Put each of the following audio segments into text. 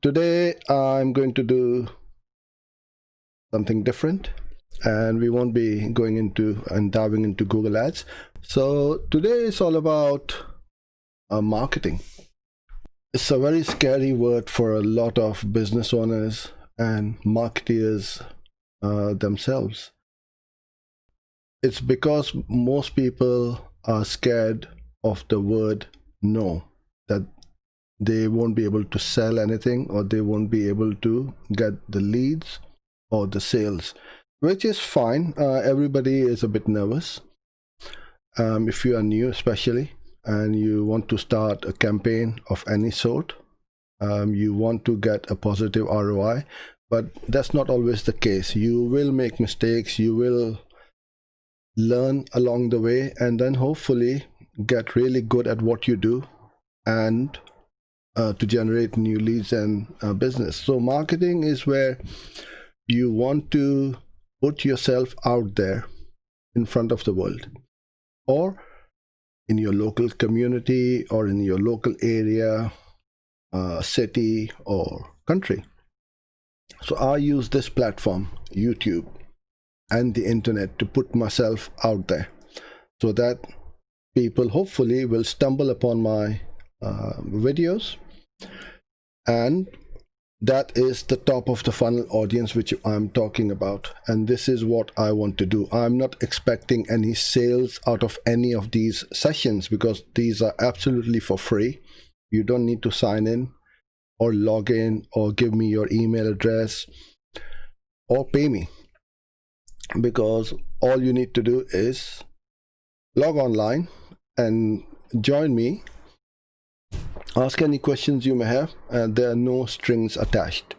Today I'm going to do something different, and we won't be going into and diving into Google Ads. So today is all about marketing. It's a very scary word for a lot of business owners and marketers themselves. It's because most people are scared of the word no, that they won't be able to sell anything, or they won't be able to get the leads or the sales, which is fine. Everybody is a bit nervous. If you are new especially, and you want to start a campaign of any sort, you want to get a positive ROI, but that's not always the case. You will make mistakes, you will learn along the way, and then hopefully get really good at what you do and to generate new leads and business. So marketing is where you want to put yourself out there in front of the world, or in your local community, or in your local area, city or country. So I use this platform, YouTube and the internet, to put myself out there so that people hopefully will stumble upon my videos, and that is the top of the funnel audience which I'm talking about. And this is what I want to do. I'm not expecting any sales out of any of these sessions, because these are absolutely for free. You don't need to sign in or log in or give me your email address or pay me, because all you need to do is log online and join me. Ask any questions you may have, and there are no strings attached.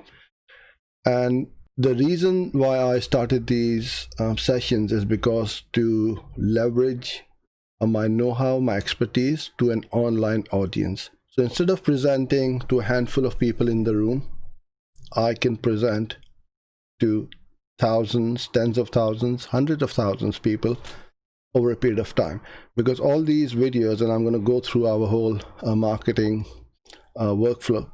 And the reason why I started these sessions is because to leverage my know-how, my expertise to an online audience. So instead of presenting to a handful of people in the room, I can present to thousands, tens of thousands, hundreds of thousands of people over a period of time. Because all these videos, and I'm going to go through our whole marketing workflow,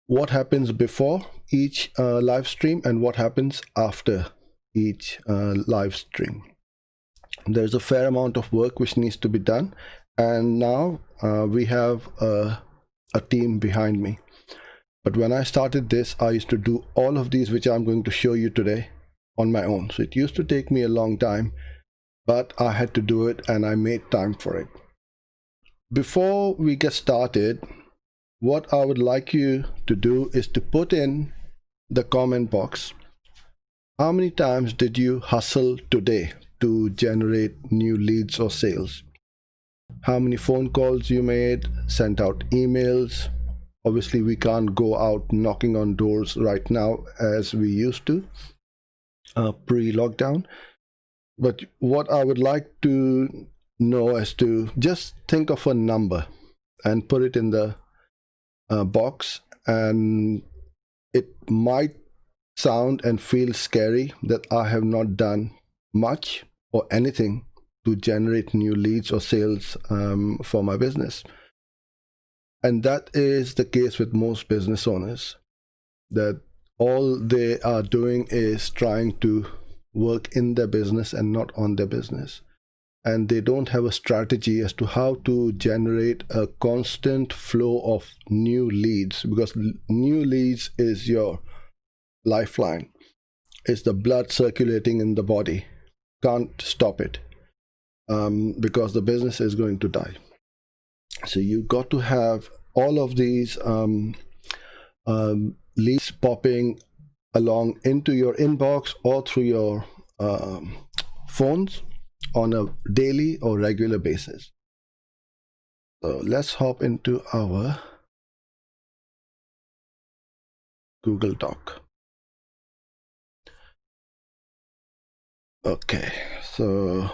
what happens before each live stream and what happens after each live stream. There's a fair amount of work which needs to be done, and now we have a team behind me. But when I started this, I used to do all of these which I'm going to show you today on my own. So it used to take me a long time, but I had to do it, and I made time for it. Before we get started, what I would like you to do is to put in the comment box, how many times did you hustle today to generate new leads or sales? How many phone calls you made, sent out emails? Obviously, we can't go out knocking on doors right now as we used to pre-lockdown. But what I would like to know is to just think of a number and put it in the box. And it might sound and feel scary that I have not done much or anything to generate new leads or sales for my business. And that is the case with most business owners, that all they are doing is trying to work in their business and not on their business. And they don't have a strategy as to how to generate a constant flow of new leads, because new leads is your lifeline. It's the blood circulating in the body. Can't stop it because the business is going to die. So you got to have all of these leads popping along into your inbox or through your phones on a daily or regular basis. So let's hop into our Google Doc. Okay, so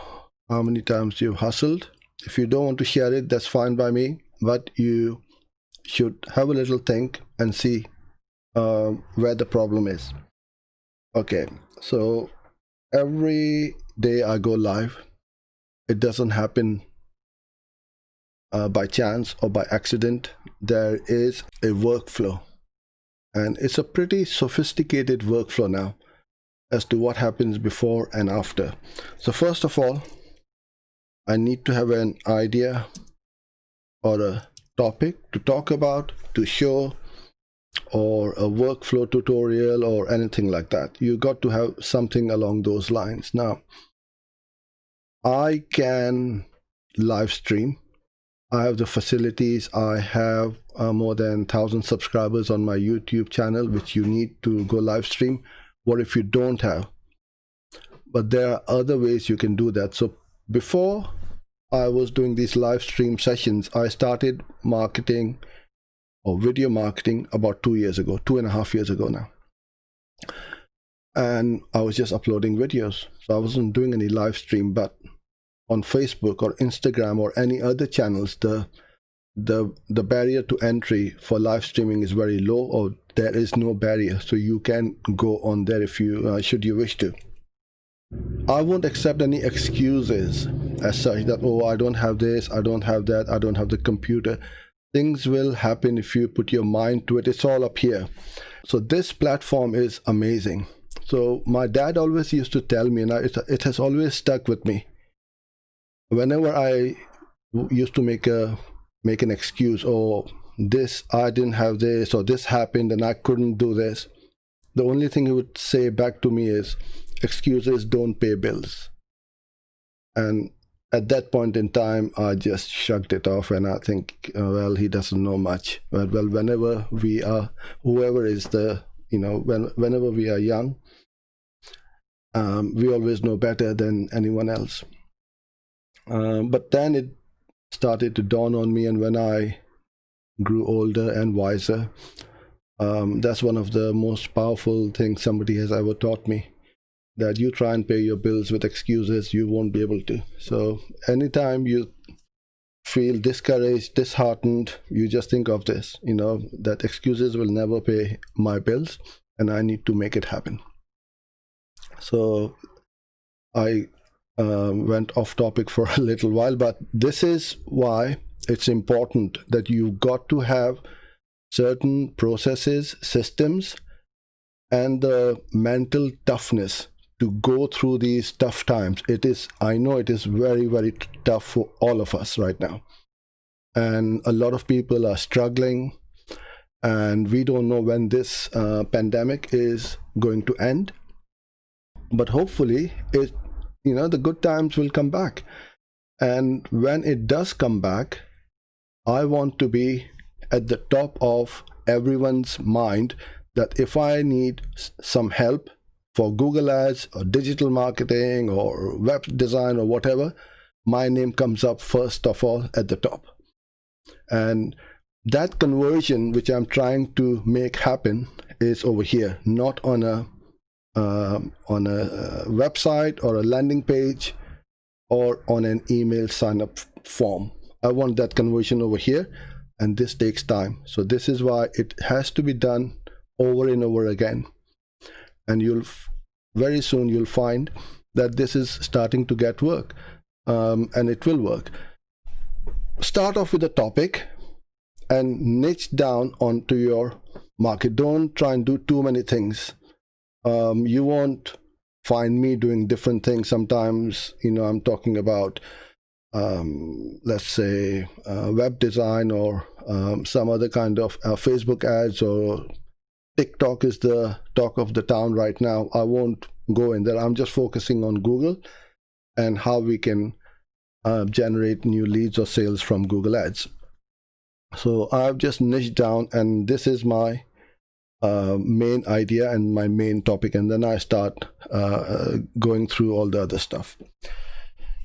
how many times you've hustled? If you don't want to share it, that's fine by me, but you should have a little think and see where the problem is. Okay, so every day I go live. It doesn't happen by chance or by accident. There is a workflow And it's a pretty sophisticated workflow now as to what happens before and after. So first of all, I need to have an idea or a topic to talk about, to show, or a workflow tutorial or anything like that. You got to have something along those lines. Now, I can live stream. I have the facilities. I have more than 1,000 subscribers on my YouTube channel, which you need to go live stream. What if you don't have? But there are other ways you can do that. So before I was doing these live stream sessions, I started marketing or video marketing about 2 years ago, 2.5 years ago now. And I was just uploading videos. So I wasn't doing any live stream, but on Facebook or Instagram or any other channels, the barrier to entry for live streaming is very low, or there is no barrier. So you can go on there if you should you wish to. I won't accept any excuses as such that, oh, I don't have this, I don't have that, I don't have the computer. Things will happen if you put your mind to it. It's all up here. So this platform is amazing. So my dad always used to tell me, and it has always stuck with me. Whenever I used to make an excuse, oh, this, I didn't have this, or this happened and I couldn't do this, the only thing he would say back to me is, excuses don't pay bills. And at that point in time, I just shrugged it off, and I think, well, he doesn't know much. Well, whenever we are, whoever is the, whenever we are young, we always know better than anyone else. But then it started to dawn on me, and when I grew older and wiser, that's one of the most powerful things somebody has ever taught me. That you try and pay your bills with excuses, you won't be able to. So anytime you feel discouraged, disheartened, you just think of this, that excuses will never pay my bills, and I need to make it happen. So I went off topic for a little while, but this is why it's important that you got to have certain processes, systems, and the mental toughness to go through these tough times. I know it is very, very tough for all of us right now. And a lot of people are struggling, and we don't know when this pandemic is going to end. But hopefully, the good times will come back. And when it does come back, I want to be at the top of everyone's mind, that if I need some help for Google Ads or digital marketing or web design or whatever, my name comes up first of all at the top. And that conversion, which I'm trying to make happen, is over here, not on a website or a landing page or on an email sign-up form. I want that conversion over here, and this takes time. So this is why it has to be done over and over again. And very soon you'll find that this is starting to get work, and it will work. Start off with a topic and niche down onto your market. Don't try and do too many things. You won't find me doing different things. Sometimes, I'm talking about, let's say, web design or some other kind of Facebook ads, or TikTok is the talk of the town right now. I won't go in there. I'm just focusing on Google and how we can generate new leads or sales from Google Ads. So I've just niched down, and this is my main idea and my main topic, and then I start going through all the other stuff.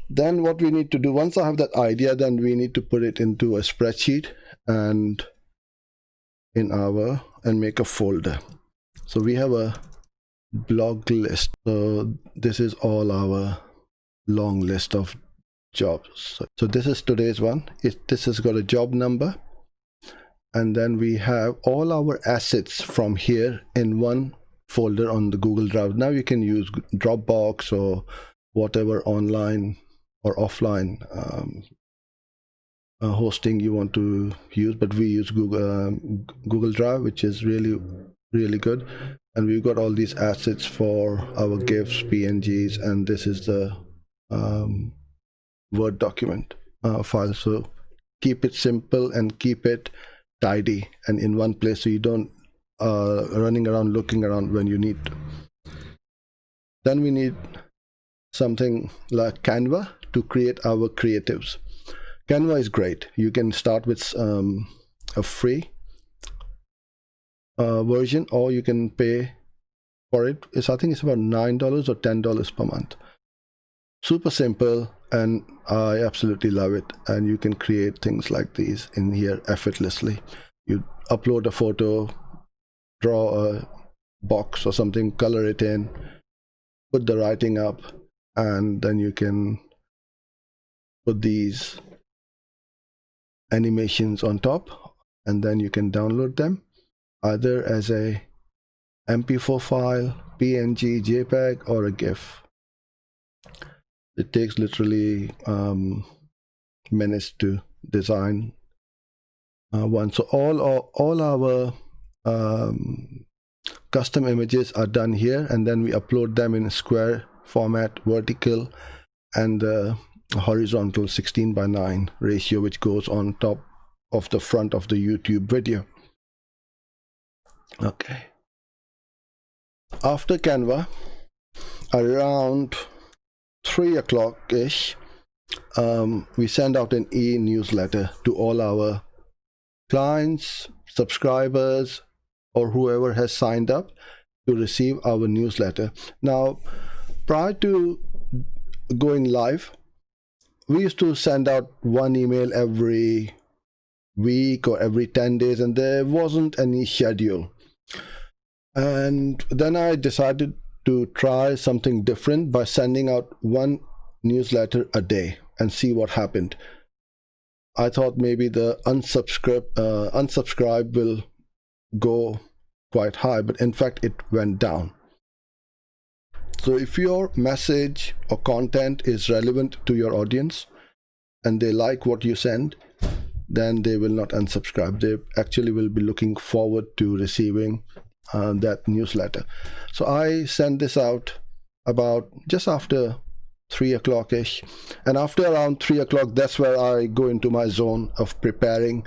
Then what we need to do, once I have that idea, then we need to put it into a spreadsheet and make a folder. So we have a blog list. So this is all our long list of jobs. So this is today's one. This has got a job number. And then we have all our assets from here in one folder on the Google Drive. Now you can use Dropbox or whatever online or offline hosting you want to use, but we use Google Drive, which is really really good. And we've got all these assets for our GIFs, PNGs, and this is the Word document file. So keep it simple and keep it tidy and in one place, so you don't running around looking around when you need to. Then we need something like Canva to create our creatives. Canva is great. You can start with a free version, or you can pay for it. I think it's about $9 or $10 per month. Super simple, and I absolutely love it. And you can create things like these in here effortlessly. You upload a photo, draw a box or something, color it in, put the writing up, and then you can put these animations on top, and then you can download them either as a MP4 file, PNG, JPEG, or a GIF. It takes literally minutes to design one. So all our custom images are done here, and then we upload them in a square format, vertical, and horizontal 16:9 ratio, which goes on top of the front of the YouTube video. Okay. After Canva, around 3 o'clock-ish, we send out an e-newsletter to all our clients, subscribers, or whoever has signed up to receive our newsletter. Now, prior to going live, we used to send out one email every week or every 10 days, and there wasn't any schedule. And then I decided to try something different by sending out one newsletter a day and see what happened. I thought maybe the unsubscribe will go quite high, but in fact it went down. So if your message or content is relevant to your audience and they like what you send, then they will not unsubscribe. They actually will be looking forward to receiving that newsletter. So I send this out about just after 3 o'clock-ish, and after around 3 o'clock, that's where I go into my zone of preparing.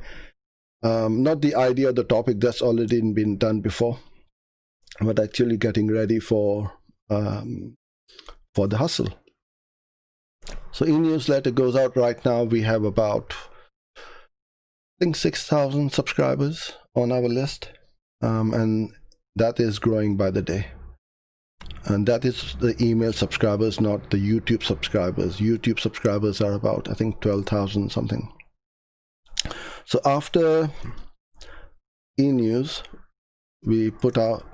Not the idea of the topic, that's already been done before, but actually getting ready for the hustle. So e-newsletter goes out right now. We have about, I think, 6,000 subscribers on our list, and that is growing by the day. And that is the email subscribers, not the YouTube subscribers. YouTube subscribers are about, I think, 12,000 something. So after e-news, we put out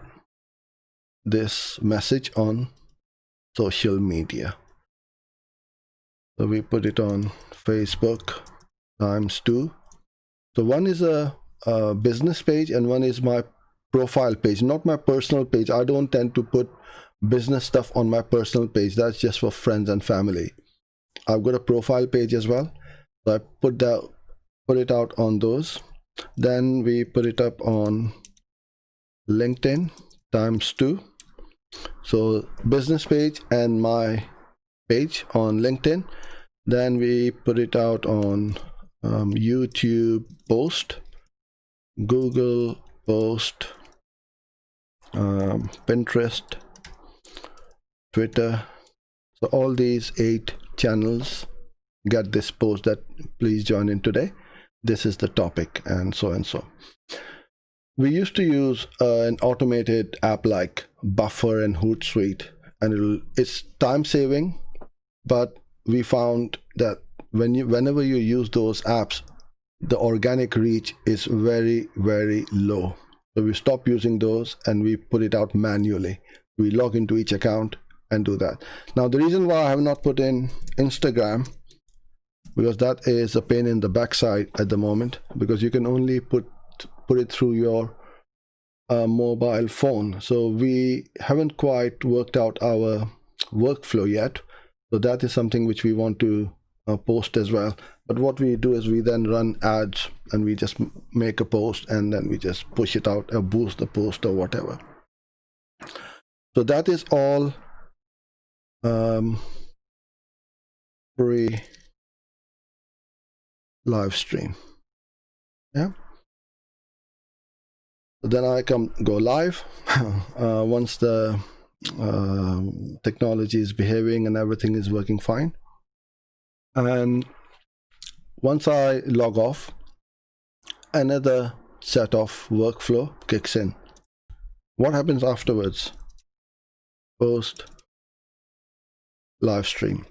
this message on social media. So we put it on Facebook ×2. So one is a business page and one is my profile page, not my personal page. I don't tend to put business stuff on my personal page. That's just for friends and family. I've got a profile page as well. So I put it out on those. Then we put it up on LinkedIn ×2. So business page and my page on LinkedIn. Then we put it out on YouTube Post, Google Post, Pinterest, Twitter. So all these 8 channels get this post that please join in today. This is the topic, and so and so. We used to use an automated app like Buffer and Hootsuite, and it's time saving, but we found that whenever you use those apps, the organic reach is very, very low. So we stopped using those and we put it out manually. We log into each account and do that. Now, the reason why I have not put in Instagram, because that is a pain in the backside at the moment, because you can only put it through your mobile phone. So we haven't quite worked out our workflow yet. So that is something which we want to post as well. But what we do is we then run ads, and we just make a post, and then we just push it out or boost the post or whatever. So that is all free live stream. Yeah. So then I go live once the technology is behaving and everything is working fine. And once I log off, another set of workflow kicks in. What happens afterwards? Post, live stream.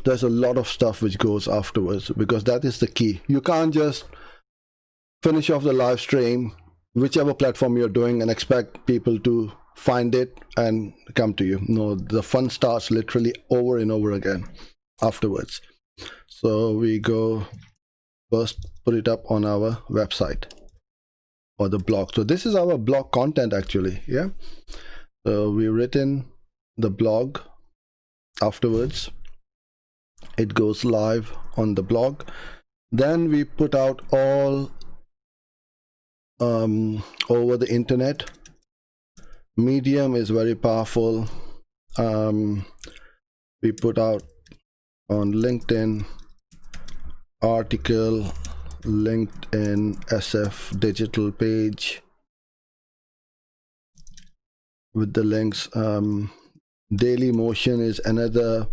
There's a lot of stuff which goes afterwards, because that is the key. You can't just finish off the live stream, whichever platform you're doing, and expect people to find it and come to you. No, the fun starts literally over and over again afterwards. So we go first put it up on our website or the blog. So this is our blog content actually. Yeah. So we've written the blog. Afterwards it goes live on the blog. Then we put out all over the internet. Medium is very powerful. We put out on LinkedIn, article, LinkedIn SF digital page with the links. Dailymotion is another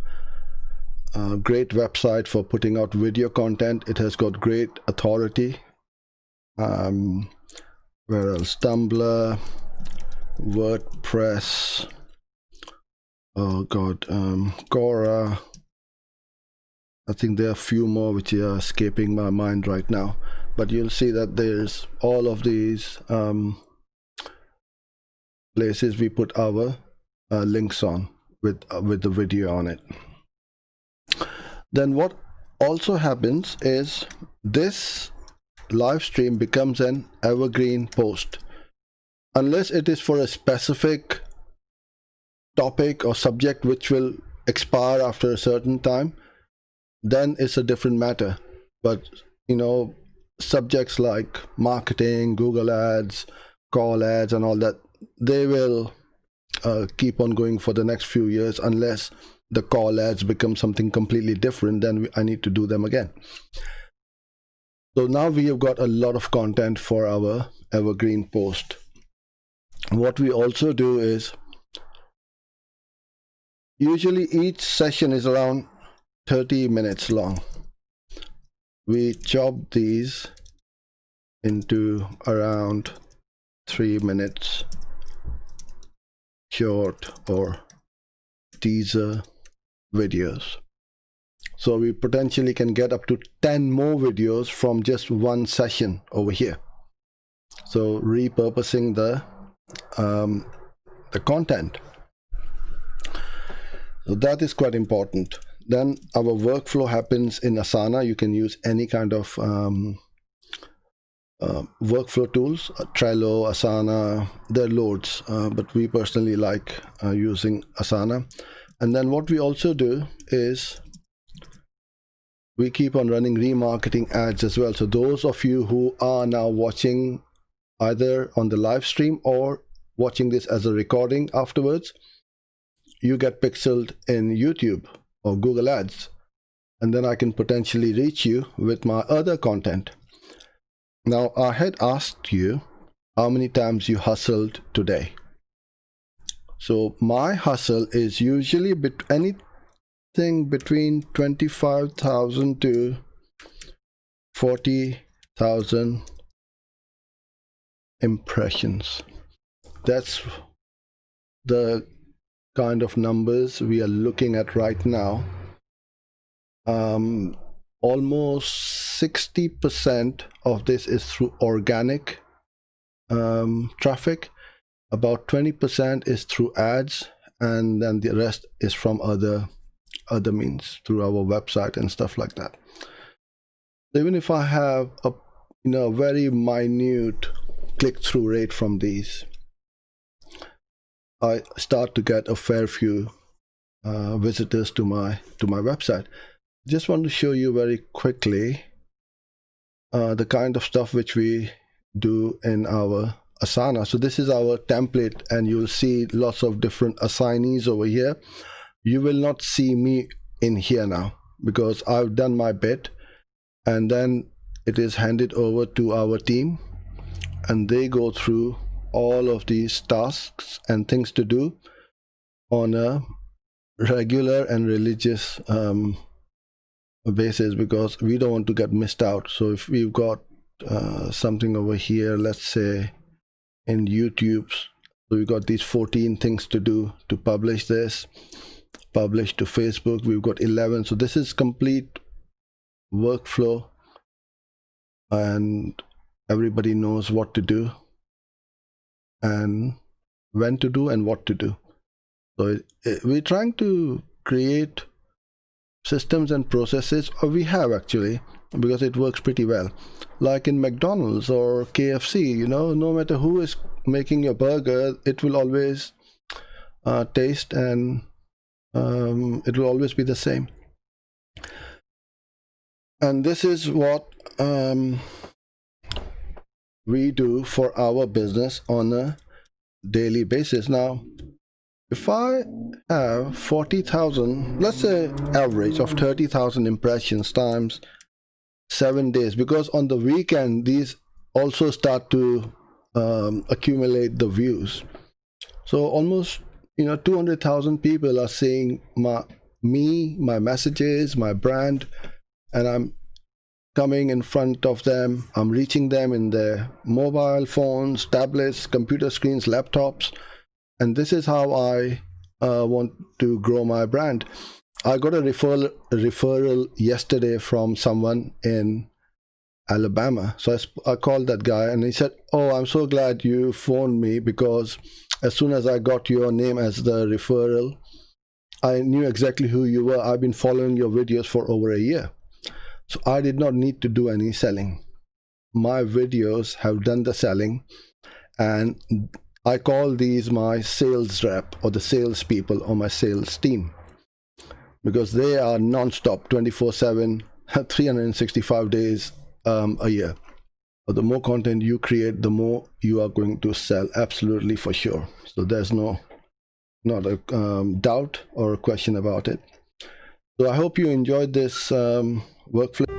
great website for putting out video content. It has got great authority. Where else? Tumblr, WordPress, oh god, Quora. I think there are a few more which are escaping my mind right now, but you'll see that there's all of these places we put our links on with the video on it. Then what also happens is this live stream becomes an evergreen post. Unless it is for a specific topic or subject which will expire after a certain time, then it's a different matter. But you know, subjects like marketing, Google ads, call ads and all that, they will keep on going for the next few years, unless the call ads become something completely different. Then I need to do them again. So now we have got a lot of content for our evergreen post. What we also do is, usually each session is around 30 minutes long. We chop these into around 3 minutes short or teaser videos. So we potentially can get up to 10 more videos from just one session over here. So repurposing the content. So that is quite important. Then our workflow happens in Asana. You can use any kind of workflow tools, Trello, Asana, there are loads, but we personally like using Asana. And then what we also do is we keep on running remarketing ads as well. So those of you who are now watching either on the live stream or watching this as a recording afterwards, you get pixeled in YouTube or Google Ads, and then I can potentially reach you with my other content. Now, I had asked you how many times you hustled today. So my hustle is usually anything between 25,000 to 40,000 impressions. That's the kind of numbers we are looking at right now. Almost 60% of this is through organic traffic. About 20% is through ads, and then the rest is from other means, through our website and stuff like that. Even if I have a very minute click-through rate from these, I start to get a fair few visitors to my website. just want to show you very quickly the kind of stuff which we do in our Asana. So this is our template, and you'll see lots of different assignees over here. You will not see me in here now because I've done my bit, and then it is handed over to our team, and they go through all of these tasks and things to do on a regular and religious basis, because we don't want to get missed out. So if we've got something over here, let's say in YouTube, so we've got these 14 things to do to publish this, publish to Facebook, we've got 11. So this is complete workflow, and everybody knows what to do and when to do and what to do. So we're trying to create systems and processes, or we have actually, because it works pretty well. Like in McDonald's or KFC, you know, no matter who is making your burger, it will always taste, and it will always be the same. And this is what we do for our business on a daily basis. Now, if I have 40,000, let's say average of 30,000 impressions times 7 days, because on the weekend these also start to accumulate the views. So almost, you know, 200,000 people are seeing my messages, my brand, and I'm coming in front of them. I'm reaching them in their mobile phones, tablets, computer screens, laptops. And this is how I want to grow my brand. I got a referral yesterday from someone in Alabama. So I called that guy, and he said, "Oh, I'm so glad you phoned me, because as soon as I got your name as the referral, I knew exactly who you were. I've been following your videos for over a year." So I did not need to do any selling. My videos have done the selling, and I call these my sales rep, or the sales people, or my sales team, because they are non-stop 24/7, 365 days a year. But the more content you create, the more you are going to sell, absolutely, for sure. So there's not a doubt or a question about it. So I hope you enjoyed this workflow.